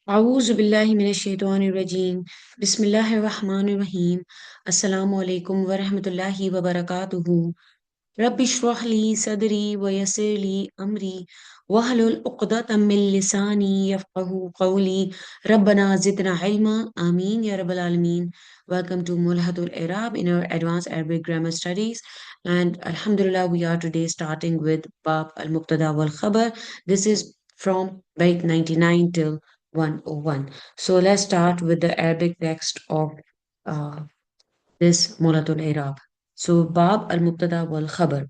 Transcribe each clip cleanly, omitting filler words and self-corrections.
أعوذ بالله من الشيطان الرجيم بسم الله الرحمن الرحيم السلام عليكم ورحمة الله وبركاته رب اشرح لي صدري ويسر لي أمري واحلل عقدة من لساني يفقه قولي ربنا زدنا علما آمين يا رب العالمين. Welcome to ملحة الإعراب in our advanced Arabic grammar studies, and Alhamdulillah we are today starting with باب المبتدأ والخبر. This is from bait 99 till 101. So let's start with the Arabic text of uh, this ملحة الإعراب. So باب المبتدأ والخبر.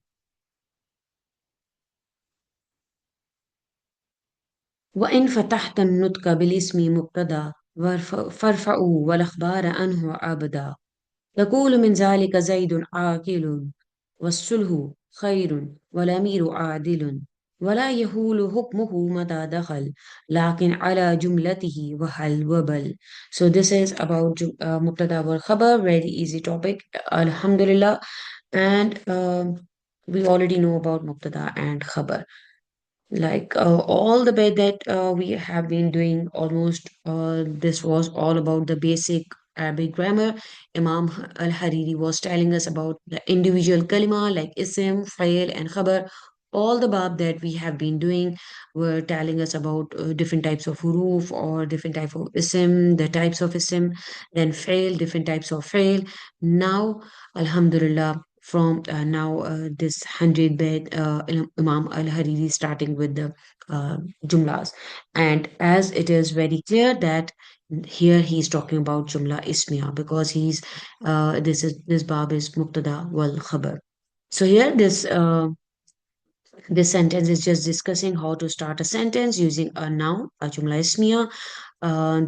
وإن فتحت النطق بالاسم مبتدأ فارفعوا والأخبار عنه عبدا. تقول من ذلك زيد عاقل والصلح خير والأمير عادل ولا يهول حكمه متى دخل لكن على جملته وهل وبل. So this is about مبتدأ والخبر, very easy topic, alhamdulillah. And we already know about مبتدأ and خبر. Like all the way that we have been doing, almost this was all about the basic Arabic grammar. Imam al-Hariri was telling us about the individual kalima like ism, fa'il, and khabar. All the bab that we have been doing were telling us about different types of huruf or different type of ism, the types of ism, then fa'il, different types of fa'il. Now, alhamdulillah, from now this 100 bed Imam al-Hariri starting with the jumlas, and as it is very clear that here he's talking about jumla ismiya because this bab is mubtada wal khabar. So here this sentence is just discussing how to start a sentence using a noun, a jumla ismiya.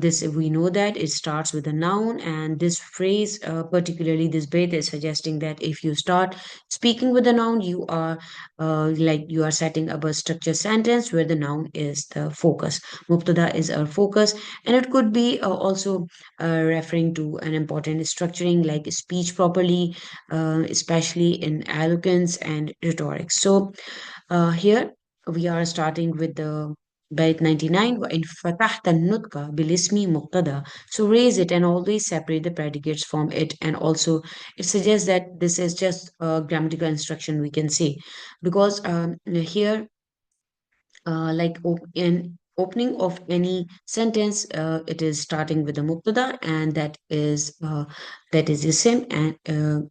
This we know that it starts with a noun, and this phrase, particularly this bait, is suggesting that if you start speaking with a noun, you are like you are setting up a structured sentence where the noun is the focus. Mubtada is our focus, and it could be also referring to an important structuring like speech properly, especially in eloquence and rhetorics. So here we are starting with the Bayt 99. وَإِن فَتَحْتَ النُّطْقَ بِالِاسْمِ مُقْتَدَى. So raise it and always separate the predicates from it. And also it suggests that this is just a grammatical instruction, we can say. Because here, in opening of any sentence, it is starting with a mubtada, and that is isim, and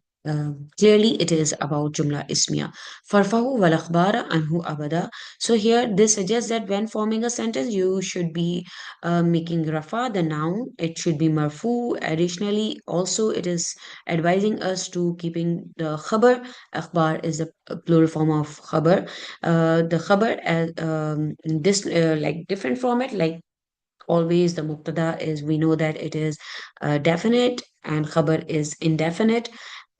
clearly it is about jumla ismiya. Farfahu wal akhbara anhu abada. So here this suggests that when forming a sentence, you should be making rafa the noun. It should be marfu. Additionally, also it is advising us to keeping the khabar. Akhbar is the plural form of khabar. The khabar as this like different format, like always the mubtada is, we know that it is definite and khabar is indefinite,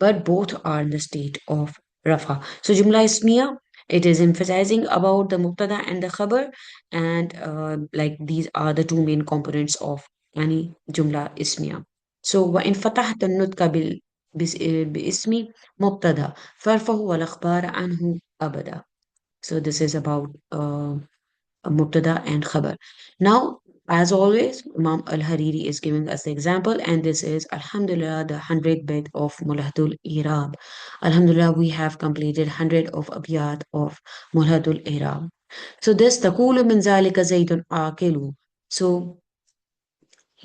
but both are in the state of rafa. So jumla ismiya, it is emphasizing about the mubtada and the khabar, and like these are the two main components of any jumla ismiya. So وإن فتحت النطق باسم مبتدا فارفعه الأخبار عنه أبدا. So this is about Mubtada and Khabar. Now, as always, Imam Al-Hariri is giving us the example, and this is Alhamdulillah, the 100th bit of Mulhatul Irab. Alhamdulillah, we have completed 100 of abiyat of Mulhatul Irab. So this, Taqulu min zalika Zaydun Aqilu. So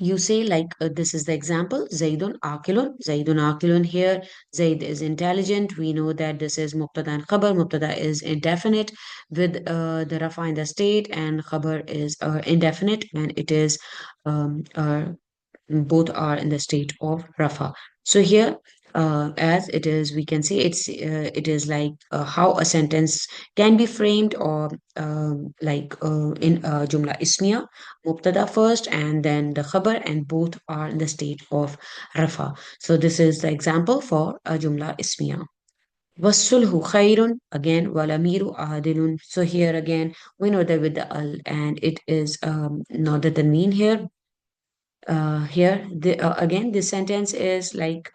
you say like this is the example, Zaidun Akilun. Here Zaid is intelligent. We know that this is Mubtada and Khabar. Mubtada is indefinite with the Rafa in the state, and Khabar is indefinite, and it is both are in the state of Rafa. So here, as it is, we can say it is like how a sentence can be framed, or in Jumla Ismiya, Mubtada first and then the Khabar, and both are in the state of Rafa. So this is the example for a Jumla Ismiya. Wasulhu khairun, again, walamiru adilun. So here again, we know that with the al, and it is not the tanween here. Here again this sentence is like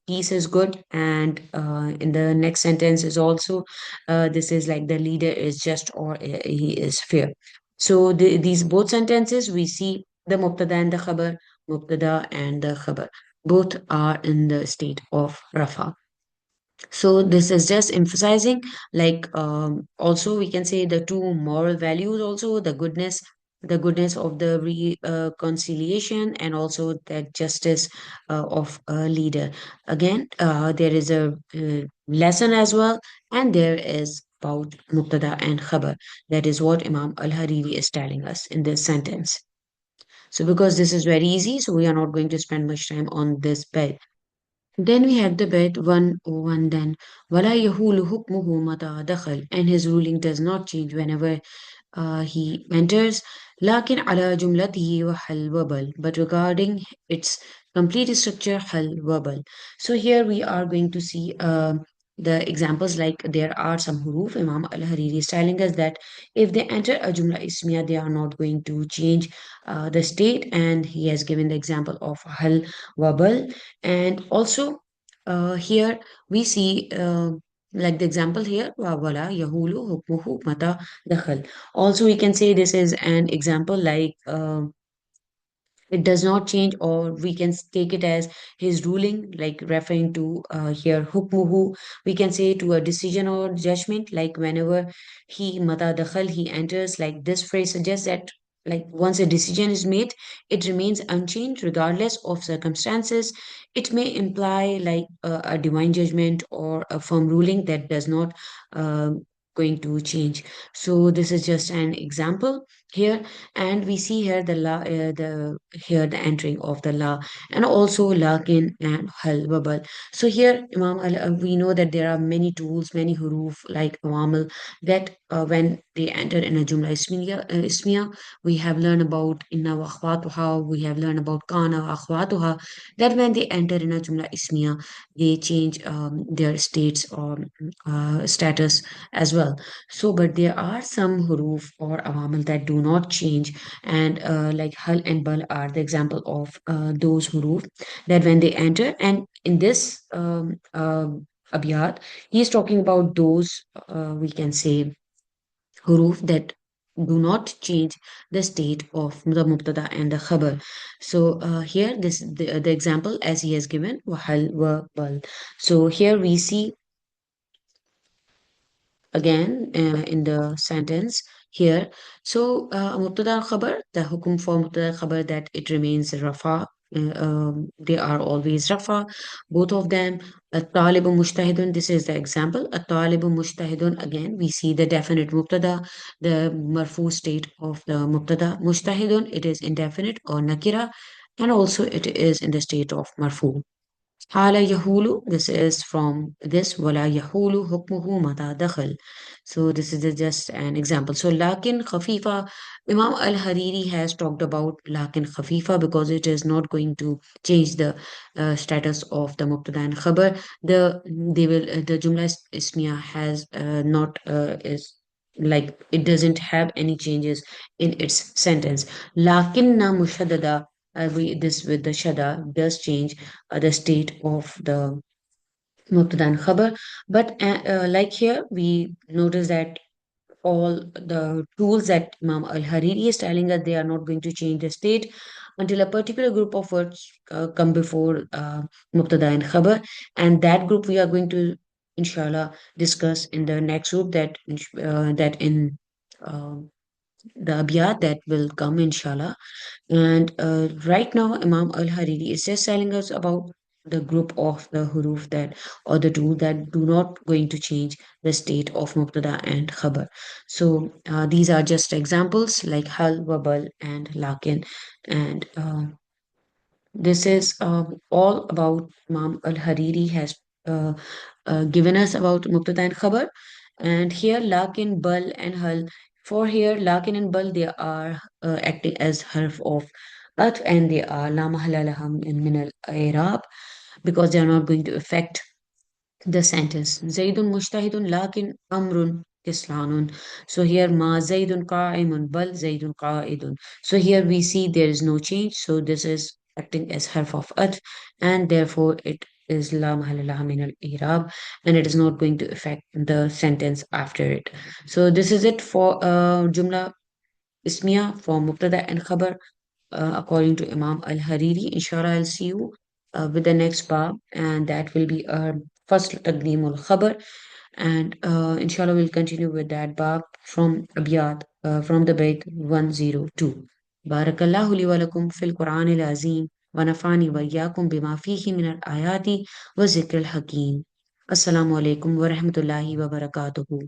peace is good, and in the next sentence is also this is like the leader is just, or he is fair. So these both sentences we see the mubtada and the khabar, mubtada and the khabar, both are in the state of rafa. So this is just emphasizing, like, also we can say the two moral values, also the goodness of the reconciliation, and also the justice of a leader. Again, there is a lesson as well, and there is about mubtada and khabar. That is what Imam Al-Hariri is telling us in this sentence. So because this is very easy, so we are not going to spend much time on this bit. Then we have the bet 101 then. وَلَا يَهُولُ حُكْمُهُ مَتَى دَخَلَ, and his ruling does not change whenever he enters. لكن على جملته وحل وبل, but regarding its complete structure حل وبل. So here we are going to see the examples, like there are some huruf. Imam al-Hariri is telling us that if they enter a jumla ismiya, they are not going to change the state, and he has given the example of hal wabal. And also here we see like the example here, wala yahulu hukmuhu mata dakhal. Also we can say this is an example, like it does not change, or we can take it as his ruling, like referring to here hukmuhu. We can say to a decision or judgment, like whenever he mata dakhal, he enters. Like this phrase suggests that, like, once a decision is made, it remains unchanged regardless of circumstances. It may imply like a divine judgment or a firm ruling that does not uh, going to change. So this is just an example here. And we see here the here the entering of the la, and also lakin and hal babal. So here we know that there are many tools, many huruf like awamil, that when they enter in a jumla ismiya, we have learned about inna wa akhwatuha, we have learned about kana wa akhwatuha, that when they enter in a jumla ismiya, they change their states or status as well. So, but there are some huruf or awamil that do not change, and like hal and bal are the example of those huruf that when they enter. And in this abiyat, he is talking about those, we can say, huruf that do not change the state of the mubtada and the khabar. So here, the example as he has given, wahal wa bal. So here we see again in the sentence here. So mubtada al khabar, the hukum for mubtada al khabar, that it remains rafa. They are always rafa, both of them. At-talibu mujtahidun, this is the example. At-talibu mujtahidun, again we see the definite mubtada, the marfu state of the mubtada. Mujtahidun, it is indefinite or nakira, and also it is in the state of marfu. Hala yahulu, this is from this, wala yahulu hukmuhu mata dakhal. So this is just an example. So lakin khafifa, Imam al-Hariri has talked about lakin khafifa because it is not going to change the status of the mubtada and khabar. The jumla ismiya has not is like, it doesn't have any changes in its sentence. Lakin na mushaddada, this with the shada does change the state of the mubtada and khabar. But like here, we notice that all the tools that Imam Al-Hariri is telling us, they are not going to change the state until a particular group of words come before mubtada and khabar. And that group we are going to, inshallah, discuss in the next group, that in uh, the abiyat that will come, inshallah. And right now, Imam Al Hariri is just telling us about the group of the huruf that, or the two that do not going to change the state of mubtada and khabar. So these are just examples like hal, wabal, and lakin. And this is all about Imam Al Hariri has uh, given us about mubtada and khabar. And here, lakin, bal, and hal. For here, lakin and bal, they are acting as harf of atf, and they are la mahalla lahum min al-i'rab, because they are not going to affect the sentence. Zaidun mushtahidun lakin amrun kislanun. So here ma Zaidun qa'imun bal Zaidun qa'idun. So here we see there is no change. So this is acting as harf of atf, and therefore it is la mahalla laha min al-i'rab, and it is not going to affect the sentence after it. So this is it for jumla ismiya for mubtada and khabar. according to Imam Al Hariri. Inshallah, I'll see you with the next bab, and that will be our first Taqdeem al Khabar. And inshallah, we'll continue with that bab from Abiyat, from the Bayt 102. Barakallahu li wa lakum fil Quran al Azim, wa nafani wa iyyakum bima fihi min al ayati wa zikr al hakim. Assalamu alaikum wa rahmatullahi wa barakatuhu.